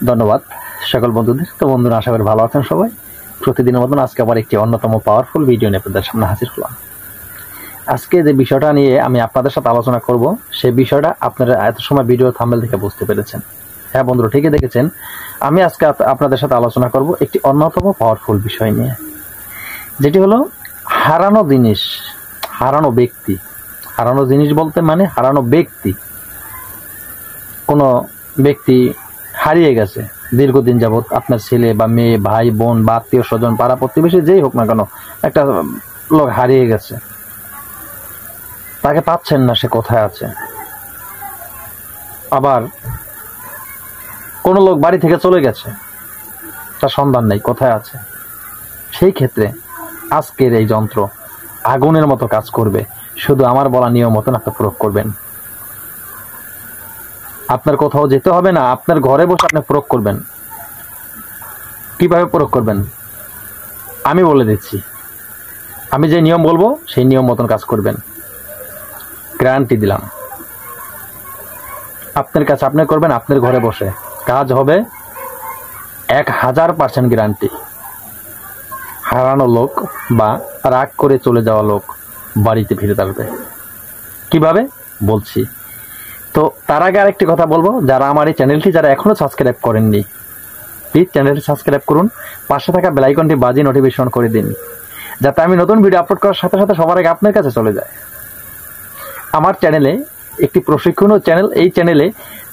ধন্যবাদ সকল বন্ধুদের। তো বন্ধুরা, আশা করি ভালো আছেন সবাই। প্রতিদিনের মতন আজকে আবার একটি অন্যতম পাওয়ারফুল ভিডিও নিয়ে আপনাদের সামনে হাজির হলাম। আজকে যে বিষয়টা নিয়ে আমি আপনাদের সাথে আলোচনা করব, সেই বিষয়টা আপনারা এত সময় ভিডিও থাম্বনেল থেকে বুঝতে পেরেছেন। হ্যাঁ বন্ধুরা, ঠিকই দেখেছেন। আমি আজকে আপনাদের সাথে আলোচনা করব একটি অন্যতম পাওয়ারফুল বিষয় নিয়ে, যেটি হলো হারানো জিনিস, হারানো ব্যক্তি। হারানো জিনিস বলতে মানে হারানো ব্যক্তি। কোনো ব্যক্তি হারিয়ে গেছে দীর্ঘদিন যাবৎ, আপনার ছেলে বা মেয়ে, ভাই বোন বা আত্মীয় স্বজন, পাড়া প্রতিবেশী যেই হোক না কেন, একটা লোক হারিয়ে গেছে, তাকে পাচ্ছেন না, সে কোথায় আছে। আবার কোনো লোক বাড়ি থেকে চলে গেছে, তার সন্ধান নেই, কোথায় আছে। সেই ক্ষেত্রে আজকের এই যন্ত্র আগুনের মতো কাজ করবে। শুধু আমার বলা নিয়ম মতন আপনি প্রয়োগ করবেন। আপনার কোথাও যেতে হবে না, আপনার ঘরে বসে আপনি প্রয়োগ করবেন। কিভাবে প্রয়োগ করবেন আমি বলে দিচ্ছি। আমি যে নিয়ম বলবো সেই নিয়ম মতন কাজ করবেন, গ্যারান্টি দিলাম। আপনার কাছে আপনি করবেন, আপনার ঘরে বসে কাজ হবে 1000% গ্যারান্টি। হারানো লোক বা রাগ করে চলে যাওয়া লোক বাড়িতে ফিরে আসবে। কিভাবে বলছি। তো তার আগে আরেকটি কথা বলবো, যারা আমার এই চ্যানেলটি যারা এখনো সাবস্ক্রাইব করেননি, প্লিজ চ্যানেলটি সাবস্ক্রাইব করুন, পাশে থাকা বেল আইকনটি বাজিয়ে নোটিফিকেশন করে দিন, যাতে আমি নতুন ভিডিও আপলোড করার সাথে সাথে সবার আগে আপনার কাছে চলে যায়। আমার চ্যানেলে একটি প্রশিক্ষণীয় চ্যানেল, এই চ্যানেলে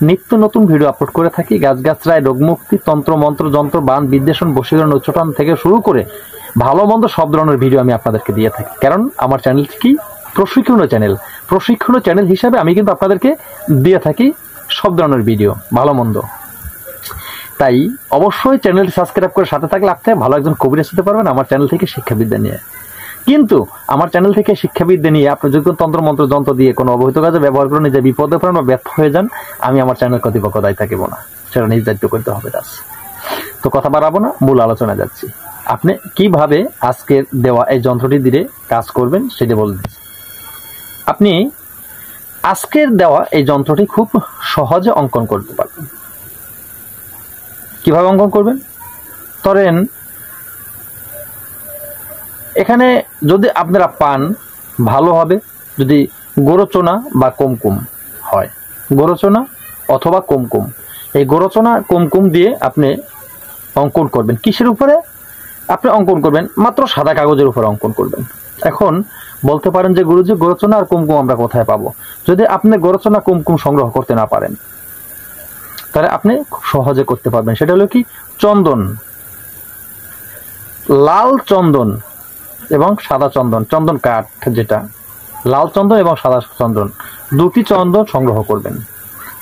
নিত্য নতুন ভিডিও আপলোড করে থাকি। গাছগাছরায় রোগমুক্তি, তন্ত্র মন্ত্র, যন্ত্র, বান, বিদ্বেষণ, বশীকরণ, উচ্চাটন থেকে শুরু করে ভালো মন্দ সব ধরনের ভিডিও আমি আপনাদেরকে দিয়ে থাকি। কারণ আমার চ্যানেলটি কি প্রশিক্ষণীয় চ্যানেল, প্রশিক্ষণীয় চ্যানেল হিসাবে আমি কিন্তু আপনাদেরকে দিয়ে থাকি সব ধরনের ভিডিও, ভালো মন্দ। তাই অবশ্যই চ্যানেলটি সাবস্ক্রাইব করে সাথে থাকলে আপনি ভালো একজন কবিরাজ হতে পারবেন আমার চ্যানেল থেকে শিক্ষাবিদ্যা নিয়ে। কিন্তু আমার চ্যানেল থেকে শিক্ষাবিদ্যা নিয়ে আপনি যদি তন্ত্র মন্ত্র যন্ত্র দিয়ে কোনো অবহিত কাজে ব্যবহার করে নিজে বিপদে পড়েন বা ব্যর্থ হয়ে যান, আমি আমার চ্যানেল কর্তৃপক্ষ দায়ী থাকিব না, সেটা নিজ দায়িত্ব করতে হবে। দাস তো কথা বাড়াবো না, মূল আলোচনা যাচ্ছি। আপনি কিভাবে আজকের দেওয়া এই যন্ত্রটি দিয়ে কাজ করবেন সেটা বলে দিচ্ছি। আপনি আজকের দেওয়া এই যন্ত্রটি খুব সহজে অঙ্কন করতে পারবেন। কিভাবে অঙ্কন করবেন? ধরেন এখানে যদি আপনারা পান ভালো হবে যদি গোরচনা বা কুমকুম হয়, গোরচনা অথবা কুমকুম। এই গোরচনা কুমকুম দিয়ে আপনি অঙ্কন করবেন। কিসের উপরে আপনি অঙ্কন করবেন? মাত্র সাদা কাগজের উপরে অঙ্কন করবেন। এখন বলতে পারেন যে গুরুজি, গোরচনা আর কুমকুম আমরা কোথায় পাবো? যদি আপনি গোরচনা কুমকুম সংগ্রহ করতে না পারেন, তাহলে আপনি খুব সহজে করতে পারবেন। সেটা হলো কি, চন্দন, লাল চন্দন এবং সাদা চন্দন, চন্দন কাঠ যেটা, লাল চন্দন এবং সাদা চন্দন, দুটি চন্দন সংগ্রহ করবেন।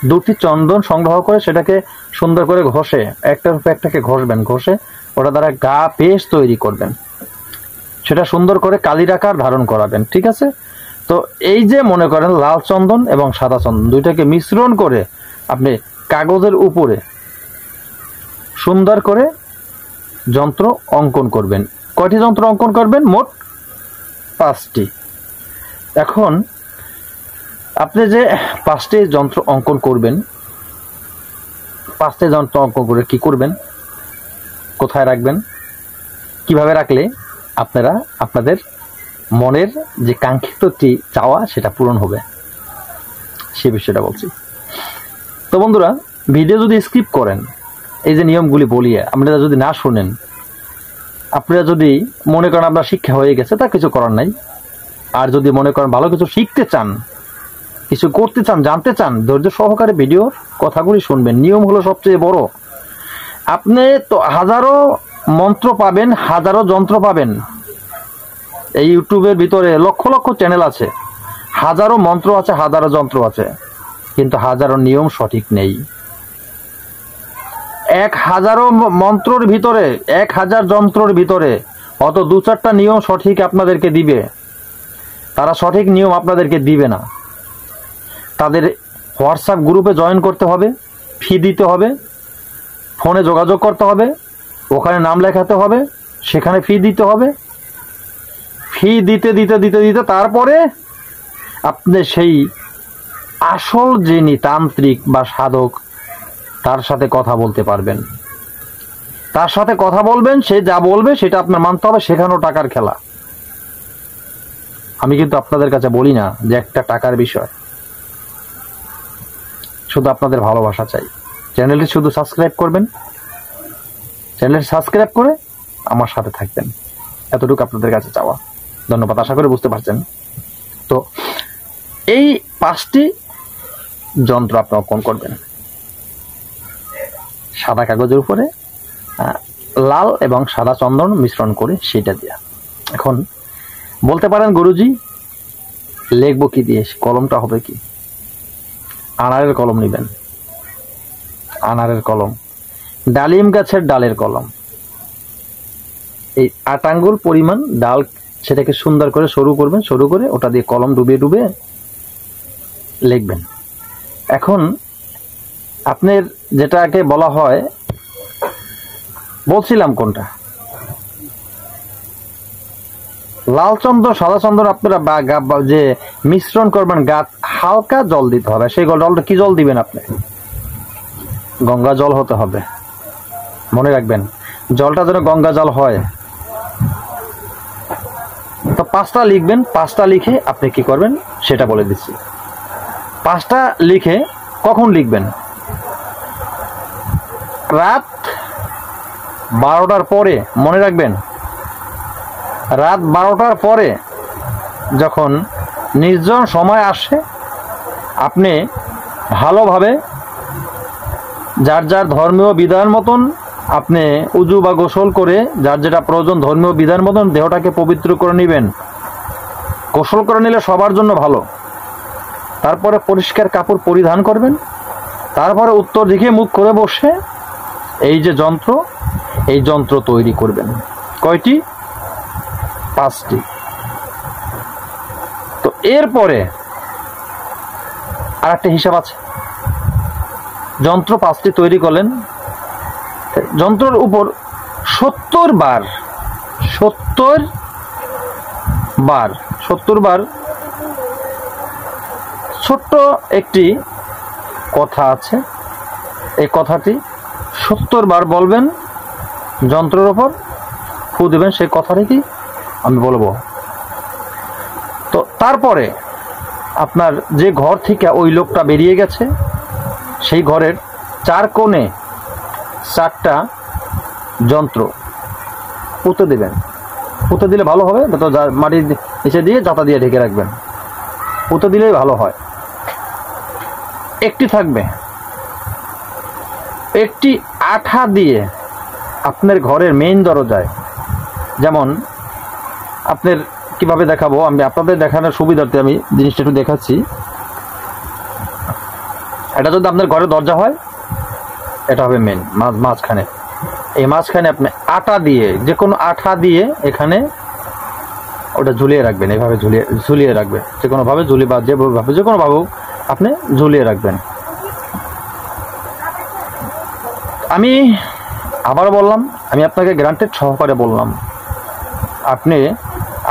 দুটি চন্দন সংগ্রহ করে সেটাকে সুন্দর করে ঘষে, একটার উপর একটাকে ঘষবেন, ঘষে ওটা দ্বারা গা পেস্ট তৈরি করবেন। সেটা সুন্দর করে কালির আকার ধারণ করাবেন। ঠিক আছে? তো এই যে মনে করেন লাল চন্দন এবং সাদা চন্দন দুইটাকে মিশ্রণ করে আপনি কাগজের উপরে সুন্দর করে যন্ত্র অঙ্কন করবেন। কয়টি যন্ত্র অঙ্কন করবেন? মোট 5টি। এখন আপনি যে 5টি যন্ত্র অঙ্কন করবেন, 5টি যন্ত্র অঙ্কন করে কি করবেন, কোথায় রাখবেন, কিভাবে রাখলে আপনারা আপনাদের মনের যে কাঙ্ক্ষিতটি চাওয়া সেটা পূরণ হবে, সে বিষয়টা বলছি। তো বন্ধুরা, ভিডিও যদি স্কিপ করেন, এই যে নিয়মগুলি বলিয়ে আপনারা যদি না শুনেন, আপনারা যদি মনে করেন আপনার শিক্ষা হয়ে গেছে, তা কিছু করার নাই। আর যদি মনে করেন ভালো কিছু শিখতে চান, কিছু করতে চান, জানতে চান, ধৈর্য সহকারে ভিডিওর কথাগুলি শুনবেন। নিয়ম হলো সবচেয়ে বড়। আপনি তো হাজারো মন্ত্র পাবেন, হাজারো যন্ত্র পাবেন। এই ইউটিউবের ভিতরে লক্ষ লক্ষ চ্যানেল আছে, হাজারো মন্ত্র আছে, হাজারো যন্ত্র আছে, কিন্তু হাজারো নিয়ম সঠিক নেই। 1000 মন্ত্রর ভিতরে, 1000 যন্ত্রর ভিতরে অত 2-4টা নিয়ম সঠিক আপনাদেরকে দিবে, তারা সঠিক নিয়ম আপনাদেরকে দিবে না। তাদের হোয়াটসঅ্যাপ গ্রুপে জয়েন করতে হবে, ফি দিতে হবে, ফোনে যোগাযোগ করতে হবে, ওখানে নাম লেখাতে হবে, সেখানে ফি দিতে হবে। ফি দিতে দিতে দিতে দিতে তারপরে আপনি সেই আসল যিনি তান্ত্রিক বা সাধক, তার সাথে কথা বলতে পারবেন, তার সাথে কথা বলবেন, সে যা বলবে সেটা আপনার মানতে হবে, সেখানেও টাকার খেলা। আমি কিন্তু আপনাদের কাছে বলি না যে একটা টাকার বিষয়, শুধু আপনাদের ভালোবাসা চাই। চ্যানেলটি শুধু সাবস্ক্রাইব করবেন, চ্যানেলটি সাবস্ক্রাইব করে আমার সাথে থাকবেন, এতটুকু আপনাদের কাছে চাওয়া। ধন্যবাদ, আশা করি বুঝতে পারছেন। তো এই 5টি যন্ত্র আপনি অঙ্কন করবেন সাদা কাগজের উপরে, লাল এবং সাদা চন্দন মিশ্রণ করে সেটা দিয়া। এখন বলতে পারেন গুরুজি লিখবো কি দিয়ে, কলমটা হবে কি? আনারের কলম নেবেন, আনারের কলম, ডালিম গাছের ডালের কলম, এই 8 আঙ্গুল পরিমাণ ডাল, সেটাকে সুন্দর করে সরু করবেন, সরু করে ওটা দিয়ে কলম ডুবিয়ে ডুবিয়ে লিখবেন। এখন আপনার যেটাকে বলা হয়, বলছিলাম কোনটা, লাল চন্দন সাদা চন্দন আপনারা যে মিশ্রণ করবেন, গাছ হালকা জল দিতে হবে। সেই জলটা কি জল দিবেন আপনি? গঙ্গা জল হতে হবে, মনে রাখবেন জলটা যেন গঙ্গা জল হয়। তো 5টা লিখবেন, 5টা লিখে আপনি কি করবেন সেটা বলে দিচ্ছি। 5টা লিখে কখন লিখবেন? রাত 12টার পরে, মনে রাখবেন রাত 12টার পরে যখন নির্জন সময় আসে, আপনি ভালোভাবে যার যার ধর্মীয় বিধান মতন আপনি উজু বা গোসল করে, যার যেটা প্রয়োজন ধর্মীয় বিধান মতন দেহটাকে পবিত্র করে নেবেন। গোসল করে নিলে সবার জন্য ভালো। তারপরে পরিষ্কার কাপড় পরিধান করবেন, তারপরে উত্তর দিকে মুখ করে বসে এই যে যন্ত্র, এই যন্ত্র তৈরি করবেন। কয়টি? 5টি। তো এরপরে আর একটা হিসাব আছে। যন্ত্র 5টি তৈরি করলেন, যন্ত্রের উপর 70 বার 70 বার ছোট্ট একটি কথা আছে, এই কথাটি 70 বার বলবেন, যন্ত্রের উপর ফু দেবেন, সেই কথাটি কি আমি বলবো। তো তারপরে আপনার যে ঘর থেকে ওই লোকটা বেরিয়ে গেছে, সেই ঘরের 4 কোণে 4টা যন্ত্র পুঁতে দেবেন। পুঁতে দিলে ভালো হবে, তো মাটির নিচে দিয়ে জাতা দিয়ে ঢেকে রাখবেন, পুঁতে দিলেই ভালো হয়। একটি থাকবে, একটি আঠা দিয়ে আপনার ঘরের মেইন দরজায়, যেমন আপনার কিভাবে দেখাবো, আমি আপনাদের দেখানোর সুবিধার্থে আমি জিনিসটা একটু দেখাচ্ছি। এটা যদি আপনার ঘরের দরজা হয়, এটা হবে মেন মাঝখানে। এই মাঝখানে আপনি আটা দিয়ে, যে কোনো আঠা দিয়ে এখানে ওটা ঝুলিয়ে রাখবেন, এইভাবে ঝুলিয়ে রাখবেন, যে কোনোভাবে ঝুলিয়ে বা যেভাবে যে কোনোভাবে আপনি ঝুলিয়ে রাখবেন। আমি আবার বললাম, আমি আপনাকে গ্যারান্টেড সহকারে বললাম, আপনি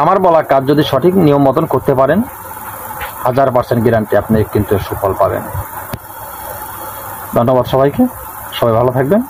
আমার বলা কাজ যদি সঠিক নিয়ম মতন করতে পারেন, 1000% গ্যারান্টি আপনি কিন্তু সুফল পাবেন। ধন্যবাদ সবাইকে, সবাই ভালো থাকবেন।